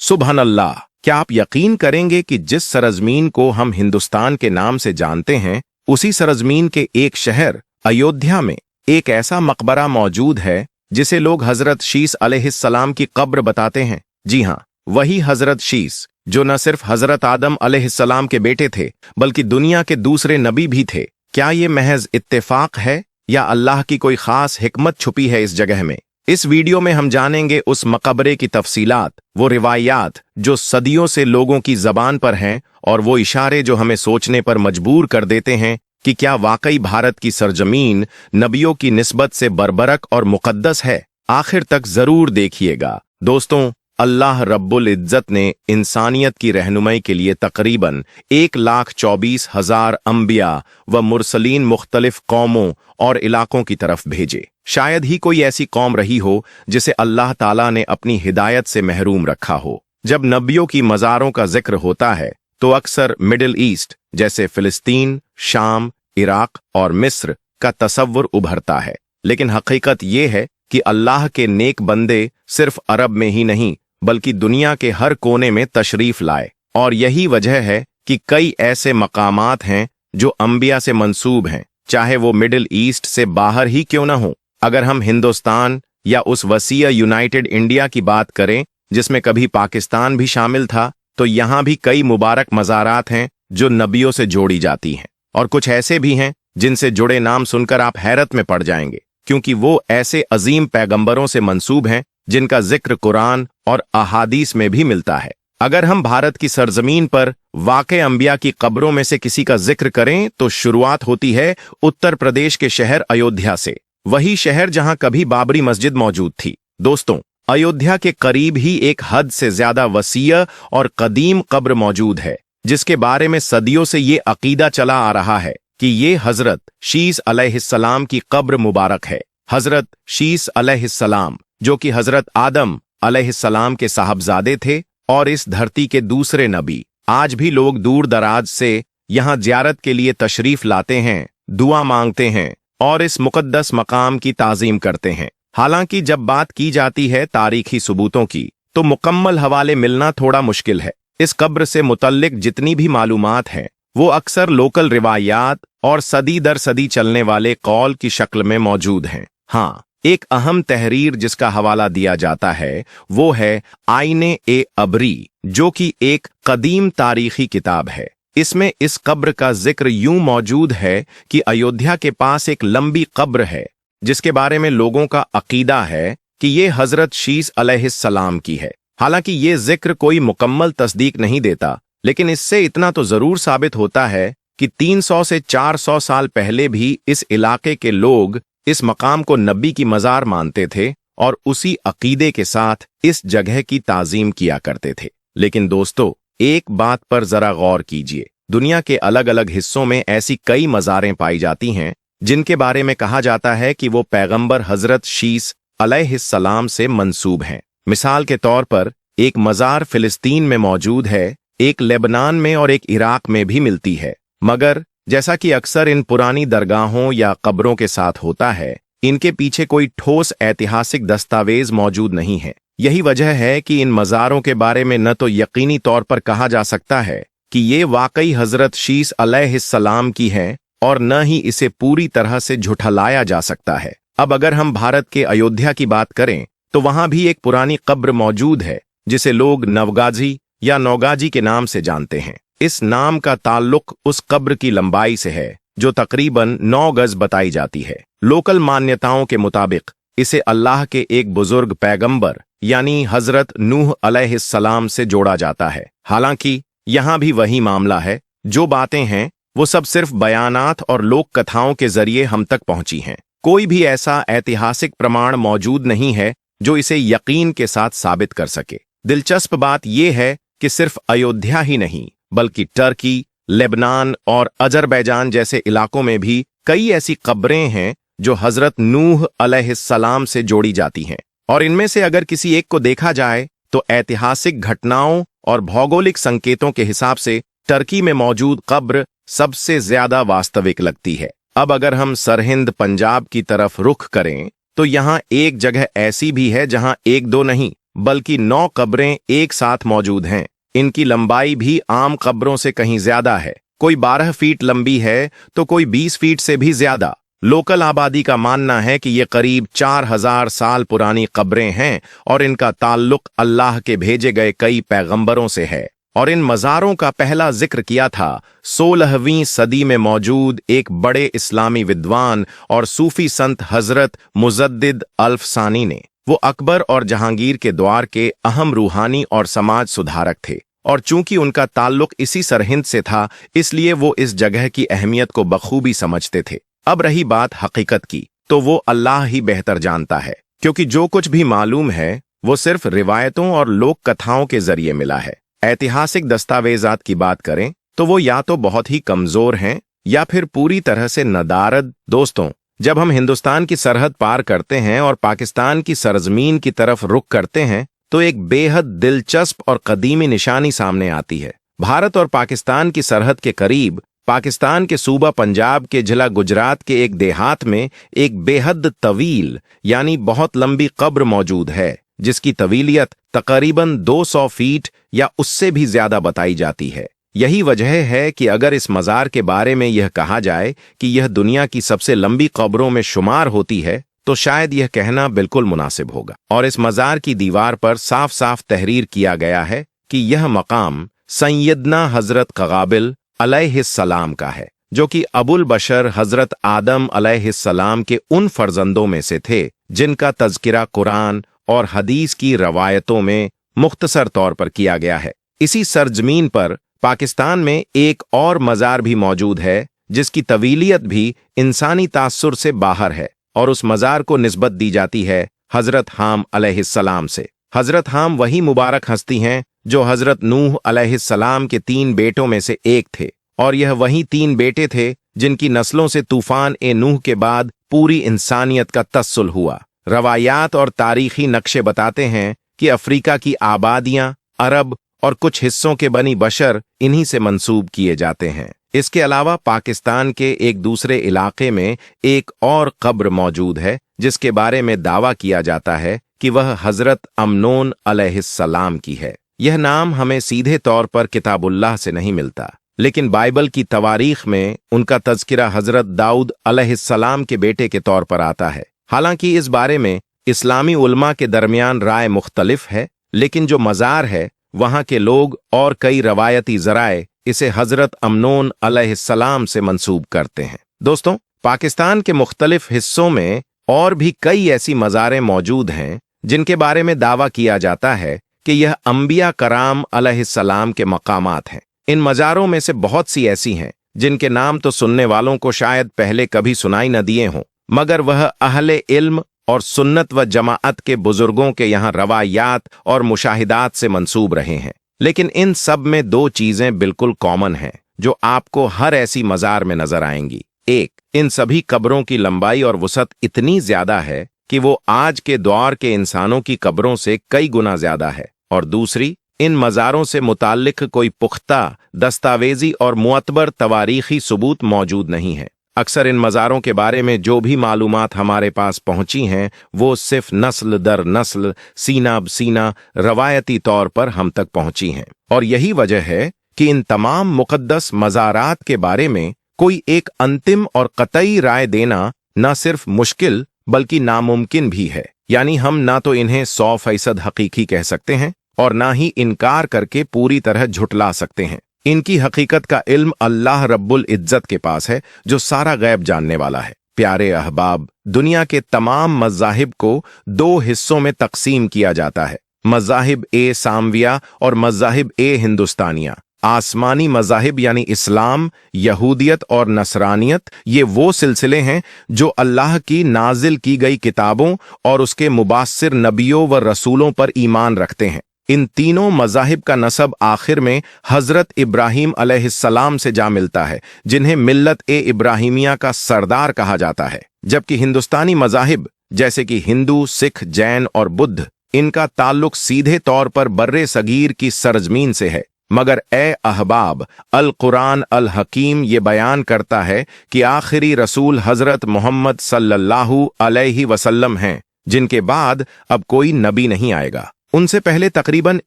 सुबहान अल्लाह। क्या आप यकीन करेंगे कि जिस सरजमीन को हम हिंदुस्तान के नाम से जानते हैं, उसी सरजमीन के एक शहर अयोध्या में एक ऐसा मकबरा मौजूद है जिसे लोग हजरत शीस अलैहिस्सलाम की कब्र बताते हैं। जी हाँ, वही हजरत शीस जो न सिर्फ हजरत आदम अलैहिस्सलाम के बेटे थे बल्कि दुनिया के दूसरे नबी भी थे। क्या ये महज इत्तेफाक है या अल्लाह की कोई खास हिकमत छुपी है इस जगह में? इस वीडियो में हम जानेंगे उस मकबरे की तफसीलात, वो रिवायात जो सदियों से लोगों की जबान पर हैं और वो इशारे जो हमें सोचने पर मजबूर कर देते हैं कि क्या वाकई भारत की सरजमीन नबियों की निस्बत से बरबरक और मुकद्दस है। आखिर तक जरूर देखिएगा। दोस्तों, अल्लाह रब्बुल इज्जत ने इंसानियत की रहनुमाई के लिए तकरीबन 1,24,000 अंबिया व मुरसलीन मुख्तलिफ कौमों और इलाकों की तरफ भेजे। शायद ही कोई ऐसी कौम रही हो जिसे अल्लाह ताला ने अपनी हिदायत से महरूम रखा हो। जब नबियों की मज़ारों का जिक्र होता है तो अक्सर मिडिल ईस्ट जैसे फिलिस्तीन, शाम, इराक और मिस्र का तसव्वुर उभरता है, लेकिन हकीकत ये है कि अल्लाह के नेक बंदे सिर्फ अरब में ही नहीं बल्कि दुनिया के हर कोने में तशरीफ लाए। और यही वजह है कि कई ऐसे मकामात हैं जो अंबिया से मंसूब हैं, चाहे वो मिडिल ईस्ट से बाहर ही क्यों न हो। अगर हम हिंदुस्तान या उस वसीय यूनाइटेड इंडिया की बात करें जिसमें कभी पाकिस्तान भी शामिल था, तो यहाँ भी कई मुबारक मज़ारात हैं जो नबियों से जोड़ी जाती हैं, और कुछ ऐसे भी हैं जिनसे जुड़े नाम सुनकर आप हैरत में पड़ जाएंगे, क्योंकि वो ऐसे अजीम पैगंबरों से मंसूब हैं जिनका जिक्र कुरान और अहादीस में भी मिलता है। अगर हम भारत की सरजमीन पर वाक़े अंबिया की कब्रों में से किसी का जिक्र करें तो शुरुआत होती है उत्तर प्रदेश के शहर अयोध्या से, वही शहर जहां कभी बाबरी मस्जिद मौजूद थी। दोस्तों, अयोध्या के करीब ही एक हद से ज्यादा वसीय और कदीम कब्र मौजूद है जिसके बारे में सदियों से ये अकीदा चला आ रहा है कि ये हजरत शीस अलैहिस्सलाम की कब्र मुबारक है। हजरत शीस अलैहिस्सलाम जो कि हजरत आदम अलैहिस्सलाम के साहबजादे थे और इस धरती के दूसरे नबी। आज भी लोग दूर दराज से यहाँ ज़ियारत के लिए तशरीफ लाते हैं, दुआ मांगते हैं और इस मुकद्दस मकाम की ताज़ीम करते हैं। हालांकि जब बात की जाती है तारीखी सबूतों की तो मुकम्मल हवाले मिलना थोड़ा मुश्किल है। इस कब्र से मुतल्लिक जितनी भी मालूमात हैं वो अक्सर लोकल रिवायात और सदी दर सदी चलने वाले कौल की शक्ल में मौजूद हैं। हाँ, एक अहम तहरीर जिसका हवाला दिया जाता है वो है आईने ए अबरी, जो कि एक कदीम तारीखी किताब है। इसमें इस कब्र का जिक्र यूं मौजूद है कि अयोध्या के पास एक लंबी कब्र है जिसके बारे में लोगों का अकीदा है कि ये हजरत शीस अलैहिस्सलाम की है। हालांकि ये जिक्र कोई मुकम्मल तस्दीक नहीं देता, लेकिन इससे इतना तो जरूर साबित होता है कि 300 से 400 साल पहले भी इस इलाके के लोग इस मकाम को नबी की मज़ार मानते थे और उसी अकीदे के साथ इस जगह की ताज़ीम किया करते थे। लेकिन दोस्तों, एक बात पर जरा गौर कीजिए। दुनिया के अलग अलग हिस्सों में ऐसी कई मज़ारें पाई जाती हैं जिनके बारे में कहा जाता है कि वो पैगंबर हजरत शीस अलैहिस्सलाम से मंसूब हैं। मिसाल के तौर पर एक मज़ार फिलिस्तीन में मौजूद है, एक लेबनान में और एक इराक में भी मिलती है। मगर जैसा कि अक्सर इन पुरानी दरगाहों या कब्रों के साथ होता है, इनके पीछे कोई ठोस ऐतिहासिक दस्तावेज मौजूद नहीं है। यही वजह है कि इन मज़ारों के बारे में न तो यकीनी तौर पर कहा जा सकता है कि ये वाकई हजरत शीस अलैहिस्सलाम की है और न ही इसे पूरी तरह से झुठलाया जा सकता है। अब अगर हम भारत के अयोध्या की बात करें तो वहां भी एक पुरानी कब्र मौजूद है जिसे लोग नवगाजी या नौगाजी के नाम से जानते हैं। इस नाम का ताल्लुक उस कब्र की लंबाई से है जो तकरीबन 9 गज बताई जाती है। लोकल मान्यताओं के मुताबिक इसे अल्लाह के एक बुजुर्ग पैगंबर यानी हजरत नूह अलैहिस्सलाम से जोड़ा जाता है। हालांकि यहाँ भी वही मामला है, जो बातें हैं वो सब सिर्फ बयानात और लोक कथाओं के जरिए हम तक पहुंची हैं। कोई भी ऐसा ऐतिहासिक प्रमाण मौजूद नहीं है जो इसे यकीन के साथ साबित कर सके। दिलचस्प बात यह है कि सिर्फ अयोध्या ही नहीं बल्कि टर्की, लेबनान और अजरबैजान जैसे इलाकों में भी कई ऐसी कब्रें हैं जो हजरत नूह अलैहिस्सलाम से जोड़ी जाती हैं। और इनमें से अगर किसी एक को देखा जाए तो ऐतिहासिक घटनाओं और भौगोलिक संकेतों के हिसाब से टर्की में मौजूद कब्र सबसे ज्यादा वास्तविक लगती है। अब अगर हम सरहिंद पंजाब की तरफ रुख करें तो यहाँ एक जगह ऐसी भी है जहाँ एक दो नहीं बल्कि 9 कब्रें एक साथ मौजूद हैं। इनकी लंबाई भी आम कब्रों से कहीं ज्यादा है। कोई 12 फीट लंबी है तो कोई 20 फीट से भी ज्यादा। लोकल आबादी का मानना है कि ये करीब 4000 साल पुरानी कब्रें हैं और इनका ताल्लुक अल्लाह के भेजे गए कई पैगंबरों से है। और इन मज़ारों का पहला जिक्र किया था 16वीं सदी में मौजूद एक बड़े इस्लामी विद्वान और सूफी संत हजरत मुजद्दिद अल्फसानी ने। वो अकबर और जहांगीर के दौर के अहम रूहानी और समाज सुधारक थे, और चूंकि उनका ताल्लुक इसी सरहिंद से था, इसलिए वो इस जगह की अहमियत को बखूबी समझते थे। अब रही बात हकीकत की, तो वो अल्लाह ही बेहतर जानता है, क्योंकि जो कुछ भी मालूम है वो सिर्फ रिवायतों और लोक कथाओं के जरिए मिला है। ऐतिहासिक दस्तावेजात की बात करें तो वो या तो बहुत ही कमजोर हैं या फिर पूरी तरह से नदारद। दोस्तों, जब हम हिंदुस्तान की सरहद पार करते हैं और पाकिस्तान की सरजमीन की तरफ रुख करते हैं तो एक बेहद दिलचस्प और कदीमी निशानी सामने आती है। भारत और पाकिस्तान की सरहद के करीब पाकिस्तान के सूबा पंजाब के जिला गुजरात के एक देहात में एक बेहद तवील यानी बहुत लंबी कब्र मौजूद है, जिसकी तवीलियत तकरीबन 200 फीट या उससे भी ज्यादा बताई जाती है। यही वजह है कि अगर इस मज़ार के बारे में यह कहा जाए कि यह दुनिया की सबसे लंबी कब्रों में शुमार होती है, तो शायद यह कहना बिल्कुल मुनासिब होगा। और इस मज़ार की दीवार पर साफ साफ तहरीर किया गया है कि यह मकाम सैयदना हजरत क़गाबिल अलैहिस्सलाम का है, जो कि अबुल बशर हजरत आदम अलैहिस्सलाम के उन फर्जंदों में से थे जिनका तज़किरा कुरान और हदीस की रवायतों में मुख्तसर तौर पर किया गया है। इसी सरजमीन पर पाकिस्तान में एक और मज़ार भी मौजूद है जिसकी तवीलियत भी इंसानी तासुर से बाहर है, और उस मज़ार को निस्बत दी जाती है हजरत हाम अलैहिस्सलाम से। हजरत हाम वही मुबारक हस्ती हैं जो हजरत नूह अलैहिस्सलाम के 3 बेटों में से एक थे, और यह वही 3 बेटे थे जिनकी नस्लों से तूफान ए नूह के बाद पूरी इंसानियत का तस्सुल हुआ। रवायात और तारीखी नक्शे बताते हैं कि अफ्रीका की आबादियां, अरब और कुछ हिस्सों के बनी बशर इन्हीं से मंसूब किए जाते हैं। इसके अलावा पाकिस्तान के एक दूसरे इलाके में एक और कब्र मौजूद है जिसके बारे में दावा किया जाता है कि वह हजरत अमनोन अलैहिस्सलाम की है। यह नाम हमें सीधे तौर पर किताबुल्लाह से नहीं मिलता, लेकिन बाइबल की तवारीख में उनका तज़किरा हजरत दाऊद अलैहिस्सलाम के बेटे के तौर पर आता है। हालांकि इस बारे में इस्लामी उलमा के दरमियान राय मुख्तलिफ है, लेकिन जो मज़ार है वहां के लोग और कई रवायती जराए इसे हजरत अमनोन अलैहिस्सलाम से मंसूब करते हैं। दोस्तों, पाकिस्तान के मुख्तलिफ हिस्सों में और भी कई ऐसी मज़ारें मौजूद हैं जिनके बारे में दावा किया जाता है कि यह अंबिया कराम अलैहिस्सलाम के मकामात हैं। इन मज़ारों में से बहुत सी ऐसी हैं जिनके नाम तो सुनने वालों को शायद पहले कभी सुनाई न दिए हों, मगर वह अहले इल्म और सुन्नत व जमाअत के बुजुर्गों के यहाँ रवायात और मुशाहिदात से मंसूब रहे हैं। लेकिन इन सब में 2 चीजें बिल्कुल कॉमन हैं जो आपको हर ऐसी मज़ार में नजर आएंगी। एक, इन सभी कब्रों की लंबाई और वसअत इतनी ज्यादा है कि वो आज के दौर के इंसानों की कब्रों से कई गुना ज्यादा है। और दूसरी, इन मज़ारों से मुताल्लिक कोई पुख्ता दस्तावेजी और मुअतबर तवारीखी सबूत मौजूद नहीं है। अक्सर इन मज़ारों के बारे में जो भी मालूमात हमारे पास पहुंची हैं वो सिर्फ नस्ल दर नस्ल, सीना ब सीना रवायती तौर पर हम तक पहुंची हैं। और यही वजह है कि इन तमाम मुक़द्दस मज़ारात के बारे में कोई एक अंतिम और कतई राय देना न सिर्फ मुश्किल बल्कि नामुमकिन भी है। यानी हम ना तो इन्हें 100% हकीकी कह सकते हैं और ना ही इनकार करके पूरी तरह झुटला सकते हैं। इनकी हकीकत का इल्म अल्लाह रब्बुल इज्जत के पास है जो सारा गैब जानने वाला है। प्यारे अहबाब, दुनिया के तमाम मज़ाहिब को 2 हिस्सों में तकसीम किया जाता है, मज़ाहिब ए सामविया और मज़ाहिब ए हिंदुस्तानिया। आसमानी मज़ाहिब यानी इस्लाम, यहूदियत और नसरानियत ये वो सिलसिले हैं जो अल्लाह की नाजिल की गई किताबों और उसके मुबास्सिर नबियों व रसूलों पर ईमान रखते हैं। इन तीनों मज़ाहिब का नसब आखिर में हजरत इब्राहीम अलैहिस्सलाम से जा मिलता है, जिन्हें मिल्लत ए इब्राहिमिया का सरदार कहा जाता है। जबकि हिंदुस्तानी मज़ाहिब जैसे कि हिंदू, सिख, जैन और बुद्ध, इनका ताल्लुक सीधे तौर पर बर्रे सगीर की सरजमीन से है। मगर ए अहबाब, अल कुरान अल हकीम ये बयान करता है कि आखिरी रसूल हजरत मोहम्मद सल्लल्लाहु अलैहि वसल्लम हैं, जिनके बाद अब कोई नबी नहीं आएगा। उनसे पहले तकरीबन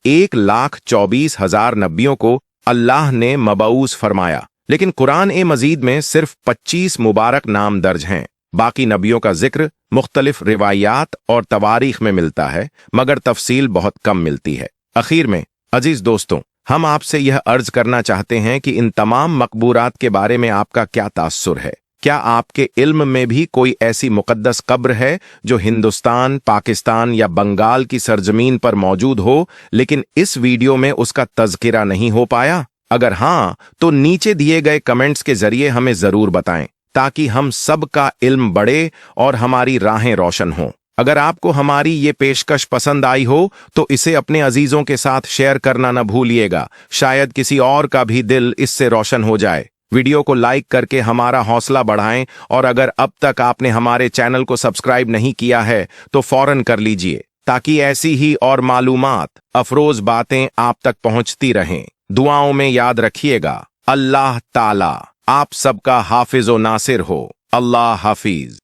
1,24,000 नबियों को अल्लाह ने मबऊस फरमाया, लेकिन कुरान ए मजीद में सिर्फ 25 मुबारक नाम दर्ज हैं। बाकी नबियों का जिक्र मुख्तलिफ रिवायात और तवारीख में मिलता है, मगर तफसील बहुत कम मिलती है। आखिर में अजीज दोस्तों, हम आपसे यह अर्ज करना चाहते हैं कि इन तमाम मकबूरात के बारे में आपका क्या तासुर है? क्या आपके इल्म में भी कोई ऐसी मुकद्दस कब्र है जो हिंदुस्तान, पाकिस्तान या बंगाल की सरजमीन पर मौजूद हो, लेकिन इस वीडियो में उसका तज़किरा नहीं हो पाया? अगर हाँ, तो नीचे दिए गए कमेंट्स के जरिए हमें जरूर बताएं, ताकि हम सब का इल्म बढ़े और हमारी राहें रोशन हों। अगर आपको हमारी ये पेशकश पसंद आई हो तो इसे अपने अजीजों के साथ शेयर करना न भूलिएगा, शायद किसी और का भी दिल इससे रोशन हो जाए। वीडियो को लाइक करके हमारा हौसला बढ़ाएं, और अगर अब तक आपने हमारे चैनल को सब्सक्राइब नहीं किया है तो फौरन कर लीजिए, ताकि ऐसी ही और मालूमात अफरोज बातें आप तक पहुंचती रहें। दुआओं में याद रखिएगा। अल्लाह ताला आप सबका हाफिज व नासिर हो। अल्लाह हाफिज।